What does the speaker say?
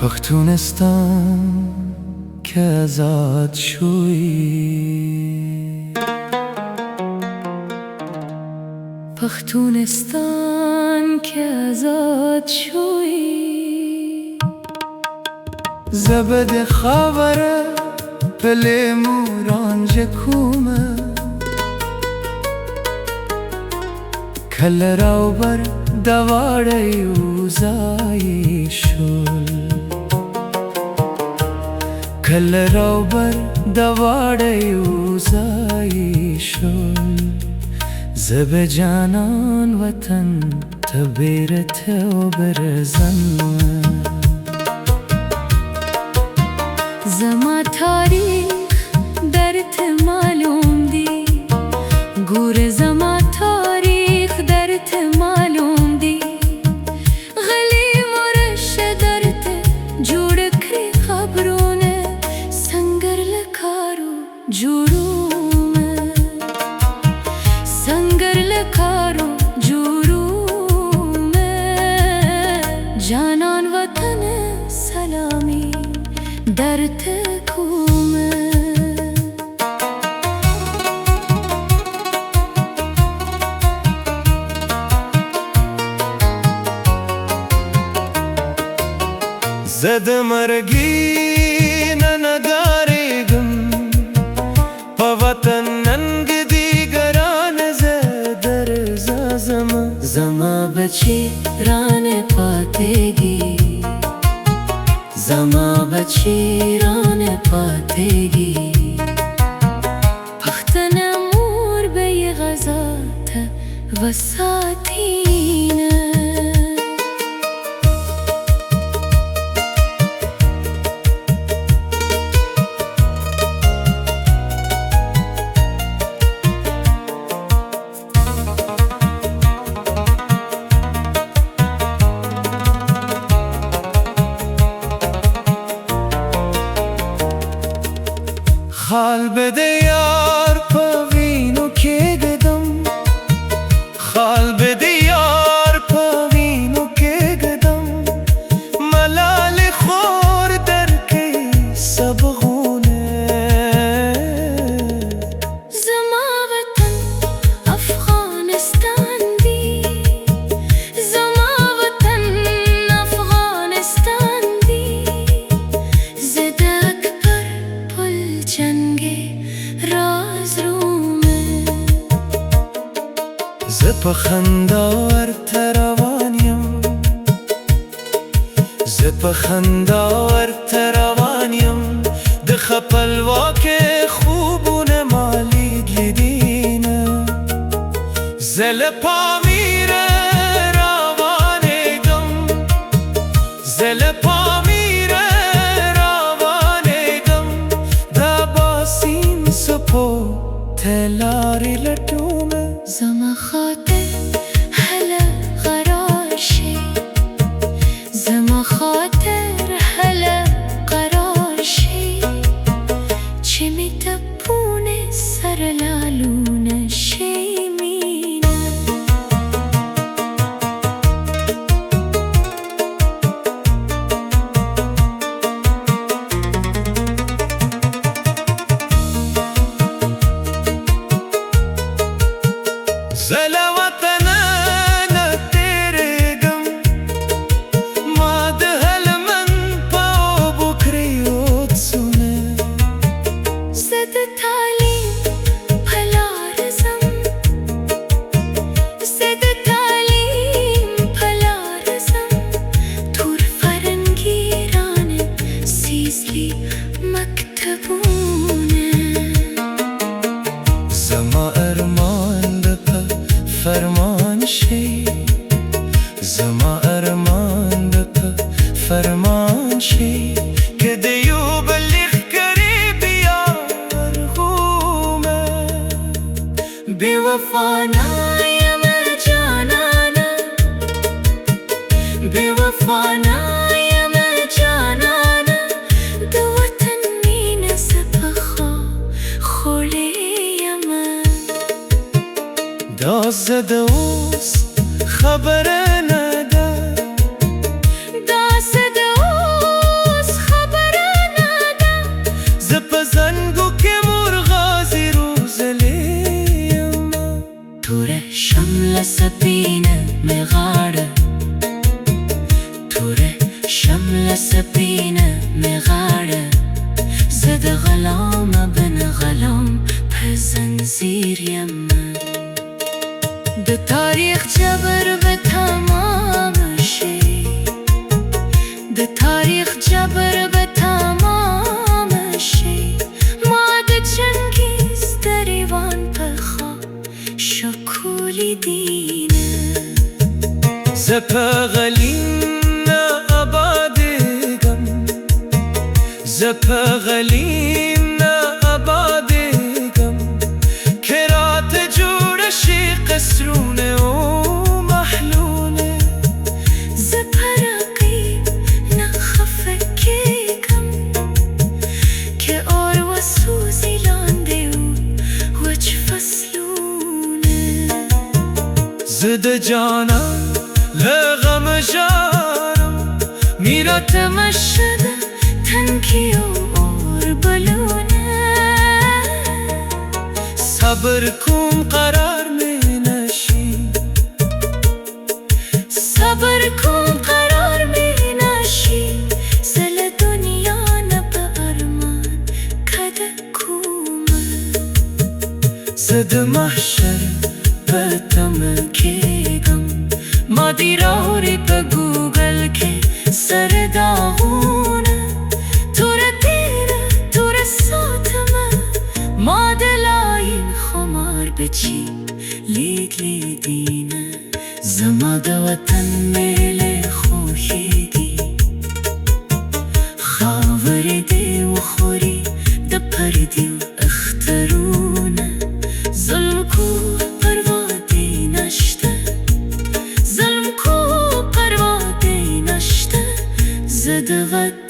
پختونستان که ازاد شوی، پختونستان که ازاد شوی. زبد خبره پل مورانج کومه، کل راو بر دواره یوزایی شل، کل راو بر دواره یوزایی شل. زب جانان وطن تبیرت و برزن زما تاریخ درت معلوم دی، گور زما تاریخ درت معلوم دی. غلی مرش درت جوڑ کری خبرونه، سنگر لکارو جورومه، سنگر لکارو جورومه. جانان وطن سلامی درت کومه. زد مرگی نداریم پا وطن ننگ دیگران زدر زما بچی ران پاتگی، زما بچی ران پاتگی. پختن مور به غزات وساتینه. خال بده یار پوینو که گدم، خال بده یار پوینو که گدم. ملال خور در که سبغونه. زما وطن افغانستان دی، زما وطن افغانستان دی. زد اکبر پل جنگ راز رومه. ز پخنداور تروانیم، ز پخنداور تروانیم. د خپلواک خوبونه مالی لیدینه. زل پامیر روانیدم، زل پامیر روانیدم. دا باسین سپو تلاری لٹومه. زما خاطر هلا قرار شي، زما خاطر هلا قرار شي. چه می تپونه سر لالونه شیمینه. زل وطن نتیرگم، ما ده هلمن پاو بکریوت سونه. زد تعلیم پلارزم، زد تعلیم پلارزم. تور فرنگیران سیزلی مکتبونه. زما ارمان بپا فرمان شی، زما ارمان بپا فرمان شی. که دیو بلیخ کری بیار غومه. بی وفانایم جانانا، بی وفانایم جانانا. دو وطن مین سپخا خولیم. دا زده اوست خبر نده، دا زده اوست شمل سپینه مغاره زد غلام بن غلام په زنځیر یم د تاریخ جبر به تمام شي د تاریخ جبر به تمام شي ما د چنگیز دریوان په خواب شکولی دینه ز په غلیم آبادگم ز په غلیم آبادگم که رات جوړ شي قصرونه او محلونه ز پرقی نه خفه کیږم که اور و سوزی لاندې وچ فصلونه زه د جانان له غم ژاړم میرا تمشه ده تنکي اور بلونه صبر کوم قرار می نشي صبر کوم قرار می نشي زه له دنیا نه په ارمان کډه کومه زه د محشر په تمه کېږم ما دې راوړې په ګوګل کې سر داغونه توره تیره توره ساتمه ما د لاین خمار بچی لیک لیدینه زما د وطن میلې خوښېږي خاورې دې وخوري د پردیو اخترونه ظلم کو پروا دې نشته ظلم کو پروا دې نشته زه د وطن